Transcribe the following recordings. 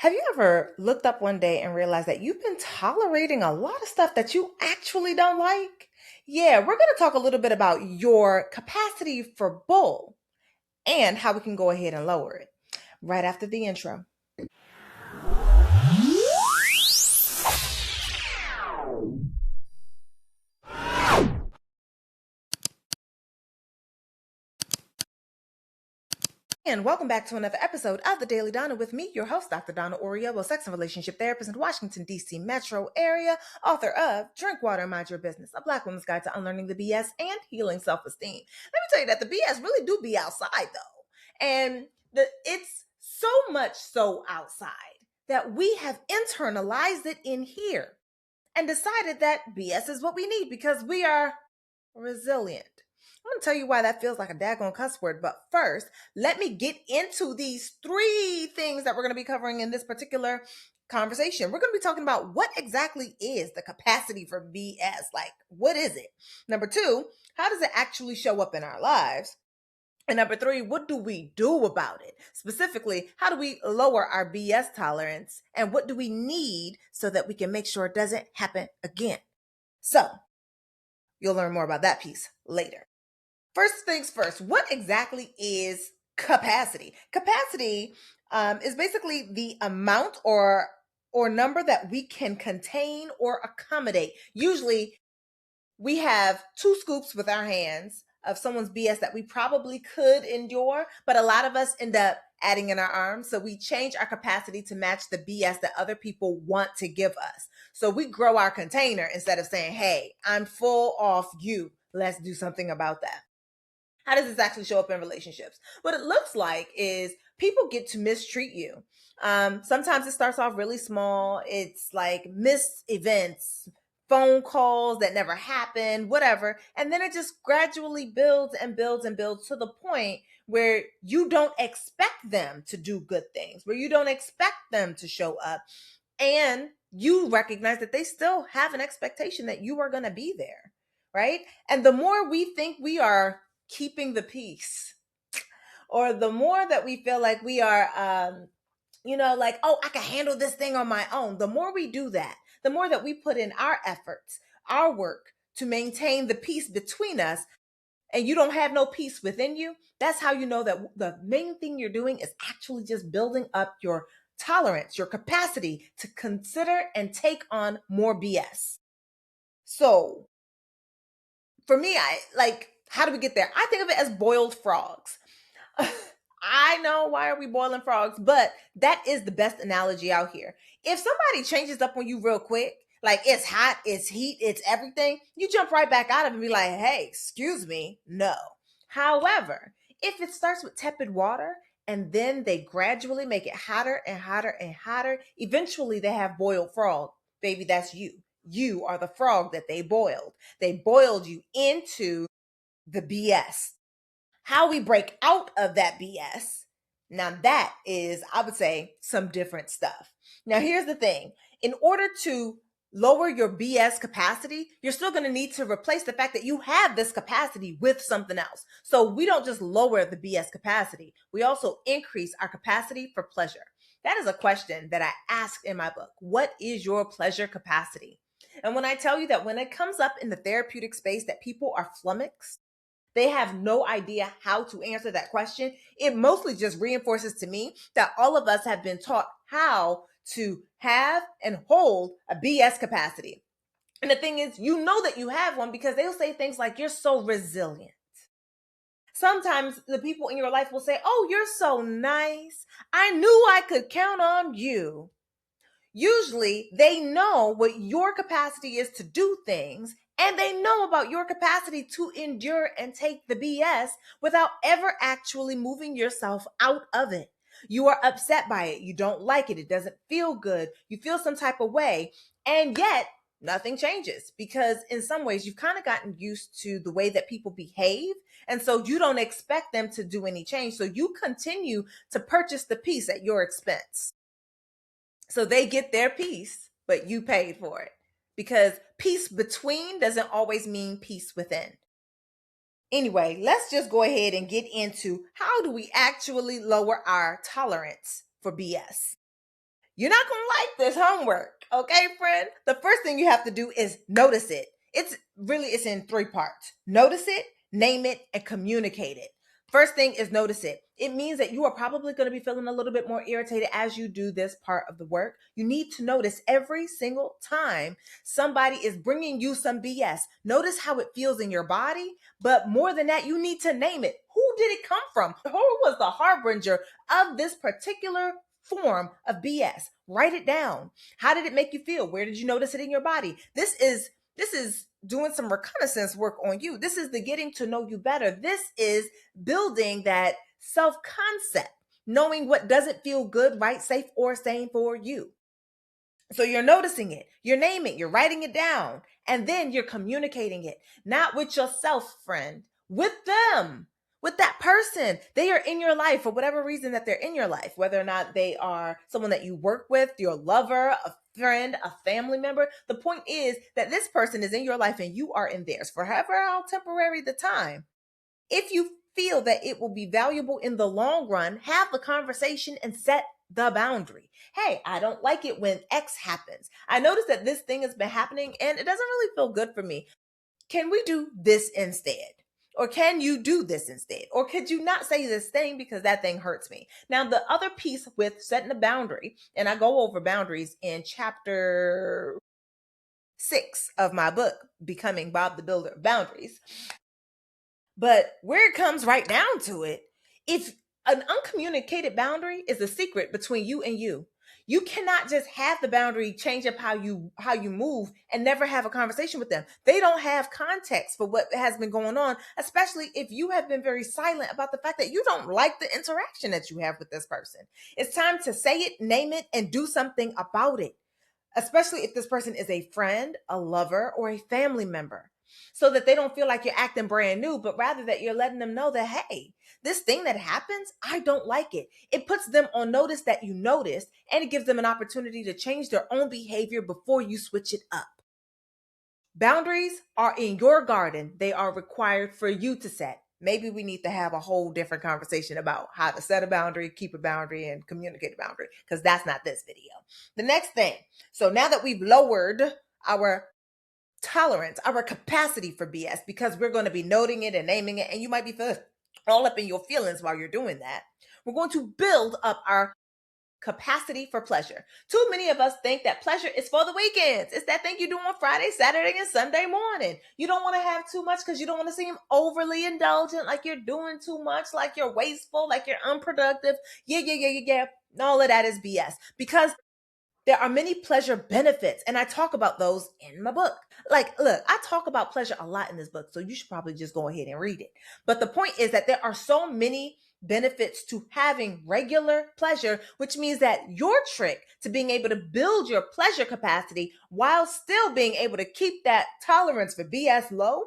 Have you ever looked up one day and realized that you've been tolerating a lot of stuff that you actually don't like? Yeah, we're going to talk a little bit about your capacity for bull and how we can go ahead and lower it right after the intro. And welcome back to another episode of the Daily Donna with me, your host, Dr. Donna Oriowo, sex and relationship therapist in the Washington, D.C. metro area, author of Drink Water and Mind Your Business, a Black woman's guide to unlearning the BS and healing self-esteem. Let me tell you that the BS really do be outside, though. And it's so much so outside that we have internalized it in here and decided that BS is what we need because we are resilient. I'm going to tell you why that feels like a daggone cuss word. But first, let me get into these three things that we're going to be covering in this particular conversation. We're going to be talking about what exactly is the capacity for BS? Like, what is it? Number two, how does it actually show up in our lives? And number three, what do we do about it? Specifically, how do we lower our BS tolerance? And what do we need so that we can make sure it doesn't happen again? So, you'll learn more about that piece later. First things first, what exactly is capacity? Capacity is basically the amount or number that we can contain or accommodate. Usually, we have two scoops with our hands of someone's BS that we probably could endure, but a lot of us end up adding in our arms. So we change our capacity to match the BS that other people want to give us. So we grow our container instead of saying, hey, I'm full off you. Let's do something about that. How does this actually show up in relationships? What it looks like is people get to mistreat you. Sometimes it starts off really small. It's like missed events, phone calls that never happened, whatever. And then it just gradually builds and builds and builds to the point where you don't expect them to do good things, where you don't expect them to show up. And you recognize that they still have an expectation that you are going to be there, right? And the more we think we are keeping the peace, or the more that we feel like we are, like, oh, I can handle this thing on my own, the more we do that, the more that we put in our efforts, our work to maintain the peace between us, and you don't have no peace within you, that's how you know that the main thing you're doing is actually just building up your tolerance, your capacity to consider and take on more BS. So for me, how do we get there? I think of it as boiled frogs. I know, why are we boiling frogs? But that is the best analogy out here. If somebody changes up on you real quick, like it's hot, it's heat, it's everything, you jump right back out of it and be like, hey, excuse me, no. However, if it starts with tepid water and then they gradually make it hotter and hotter and hotter, eventually they have boiled frog. Baby, that's you. You are the frog that they boiled. They boiled you into the BS. How we break out of that BS, now that is, I would say, some different stuff. Now, here's the thing. In order to lower your BS capacity, you're still going to need to replace the fact that you have this capacity with something else. So we don't just lower the BS capacity, we also increase our capacity for pleasure. That is a question that I ask in my book. What is your pleasure capacity? And when I tell you that when it comes up in the therapeutic space that people are flummoxed, they have no idea how to answer that question, it mostly just reinforces to me that all of us have been taught how to have and hold a BS capacity. And the thing is, you know that you have one because they'll say things like, you're so resilient. Sometimes the people in your life will say, oh, you're so nice. I knew I could count on you. Usually they know what your capacity is to do things, and they know about your capacity to endure and take the BS without ever actually moving yourself out of it. You are upset by it. You don't like it. It doesn't feel good. You feel some type of way. And yet nothing changes because in some ways you've kind of gotten used to the way that people behave. And so you don't expect them to do any change. So you continue to purchase the peace at your expense. So they get their peace, but you paid for it because peace between doesn't always mean peace within. Anyway, let's just go ahead and get into how do we actually lower our tolerance for BS. You're not going to like this homework, okay, friend? The first thing you have to do is notice it. It's in three parts. Notice it, name it, and communicate it. First thing is notice it. It means that you are probably going to be feeling a little bit more irritated as you do this part of the work. You need to notice every single time somebody is bringing you some BS. Notice how it feels in your body, but more than that, you need to name it. Who did it come from? Who was the harbinger of this particular form of BS? Write it down. How did it make you feel? Where did you notice it in your body? This is doing some reconnaissance work on you. This is the getting to know you better. This is building that self-concept, knowing what doesn't feel good, right, safe, or sane for you. So you're noticing it, you're naming, you're writing it down, and then you're communicating it, not with yourself, friend, with them, with that person. They are in your life for whatever reason that they're in your life, whether or not they are someone that you work with, your lover, a friend, a family member. The point is that this person is in your life and you are in theirs for however how temporary the time. If you feel that it will be valuable in the long run, have the conversation and set the boundary. Hey, I don't like it when X happens. I noticed that this thing has been happening and it doesn't really feel good for me. Can we do this instead? Or can you do this instead? Or could you not say this thing because that thing hurts me? Now, the other piece with setting a boundary, and I go over boundaries in chapter 6 of my book, Becoming Bob the Builder of Boundaries. But where it comes right down to it, if an uncommunicated boundary is a secret between you and you cannot just have the boundary change up how you move and never have a conversation with them. They don't have context for what has been going on, especially if you have been very silent about the fact that you don't like the interaction that you have with this person. It's time to say it, name it, and do something about it, especially if this person is a friend, a lover, or a family member, so that they don't feel like you're acting brand new, but rather that you're letting them know that, hey, this thing that happens, I don't like it. It puts them on notice that you noticed, and it gives them an opportunity to change their own behavior before you switch it up. Boundaries are in your garden. They are required for you to set. Maybe we need to have a whole different conversation about how to set a boundary, keep a boundary, and communicate a boundary, because that's not this video. The next thing, so now that we've lowered our tolerance, our capacity for BS, because we're going to be noting it and naming it, and you might be feeling all up in your feelings while you're doing that, we're going to build up our capacity for pleasure. Too many of us think that pleasure is for the weekends. It's that thing you do on Friday, Saturday, and Sunday morning. You don't want to have too much because you don't want to seem overly indulgent, like you're doing too much, like you're wasteful, like you're unproductive. Yeah. All of that is BS, because there are many pleasure benefits, and I talk about those in my book. Like, look, I talk about pleasure a lot in this book, so you should probably just go ahead and read it. But the point is that there are so many benefits to having regular pleasure, which means that your trick to being able to build your pleasure capacity while still being able to keep that tolerance for BS low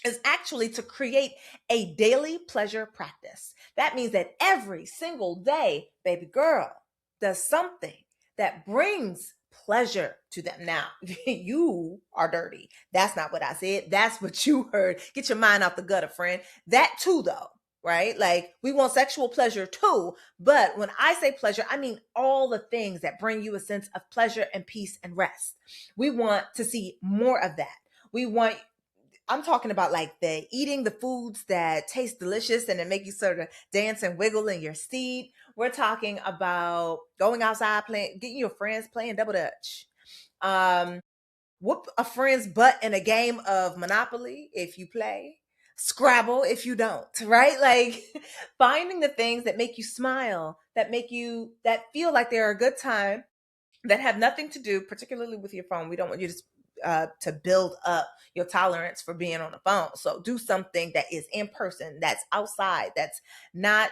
is actually to create a daily pleasure practice. That means that every single day, baby girl does something that brings pleasure to them. Now, you are dirty. That's not what I said. That's what you heard. Get your mind off the gutter, friend. That too, though, right? Like, we want sexual pleasure too. But when I say pleasure, I mean all the things that bring you a sense of pleasure and peace and rest. We want to see more of that. I'm talking about like the eating the foods that taste delicious and that make you sort of dance and wiggle in your seat. We're talking about going outside, getting your friends playing double dutch. Whoop a friend's butt in a game of Monopoly if you play. Scrabble if you don't, right? Like, finding the things that make you smile, that feel like they're a good time, that have nothing to do, particularly with your phone. We don't want you to build up your tolerance for being on the phone. So do something that is in person, that's outside, that's not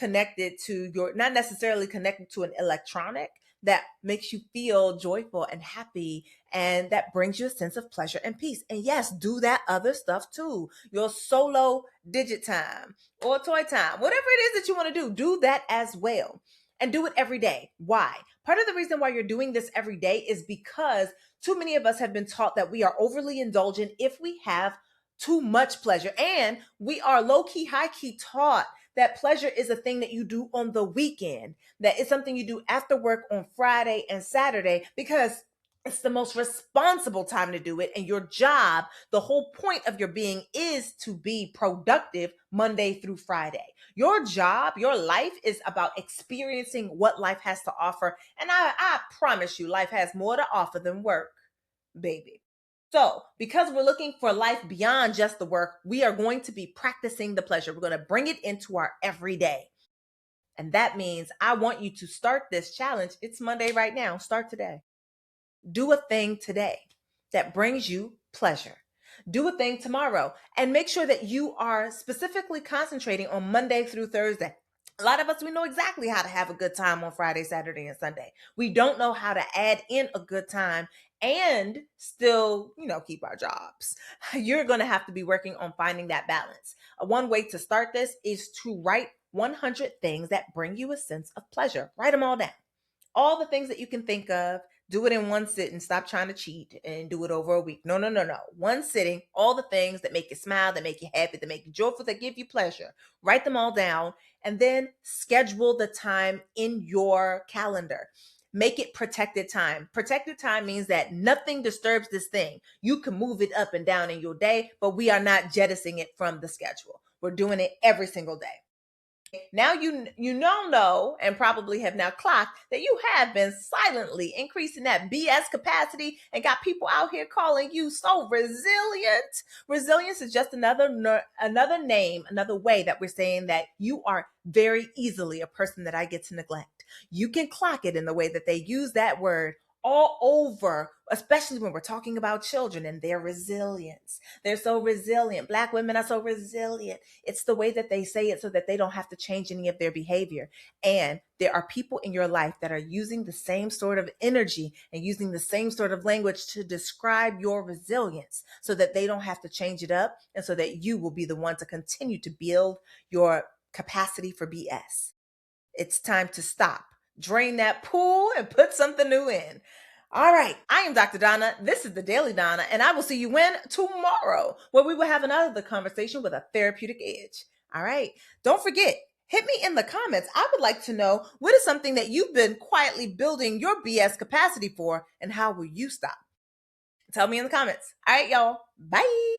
not necessarily connected to an electronic, that makes you feel joyful and happy, and that brings you a sense of pleasure and peace. And yes, do that other stuff too. Your solo digit time or toy time, whatever it is that you want to do that as well. And do it every day. Why? Part of the reason why you're doing this every day is because too many of us have been taught that we are overly indulgent if we have too much pleasure. And we are low-key, high-key taught that pleasure is a thing that you do on the weekend, that it's something you do after work on Friday and Saturday, because it's the most responsible time to do it. And your job, the whole point of your being is to be productive Monday through Friday. Your job, your life is about experiencing what life has to offer. And I promise you, life has more to offer than work, baby. So, because we're looking for life beyond just the work, we are going to be practicing the pleasure. We're going to bring it into our everyday. And that means I want you to start this challenge. It's Monday right now. Start today. Do a thing today that brings you pleasure. Do a thing tomorrow, and make sure that you are specifically concentrating on Monday through Thursday. A lot of us, we know exactly how to have a good time on Friday, Saturday, and Sunday. We don't know how to add in a good time and still, keep our jobs. You're going to have to be working on finding that balance. One way to start this is to write 100 things that bring you a sense of pleasure. Write them all down. All the things that you can think of. Do it in one sitting. Stop trying to cheat and do it over a week. No, no, no, no. One sitting, all the things that make you smile, that make you happy, that make you joyful, that give you pleasure. Write them all down and then schedule the time in your calendar. Make it protected time. Protected time means that nothing disturbs this thing. You can move it up and down in your day, but we are not jettisoning it from the schedule. We're doing it every single day. Now you know and probably have now clocked that you have been silently increasing that BS capacity and got people out here calling you so resilient. Resilience is just another name, another way that we're saying that you are very easily a person that I get to neglect. You can clock it in the way that they use that word all over, especially when we're talking about children and their resilience. They're so resilient. Black women are so resilient. It's the way that they say it so that they don't have to change any of their behavior. And there are people in your life that are using the same sort of energy and using the same sort of language to describe your resilience so that they don't have to change it up, and so that you will be the one to continue to build your capacity for BS. It's time to stop. Drain that pool and put something new in. All right, I am Dr. Donna. This is the Daily Donna, and I will see you when tomorrow, where we will have another conversation with a therapeutic edge. All right, don't forget, hit me in the comments. I would like to know, what is something that you've been quietly building your BS capacity for, and how will you stop? Tell me in the comments. All right, y'all. Bye.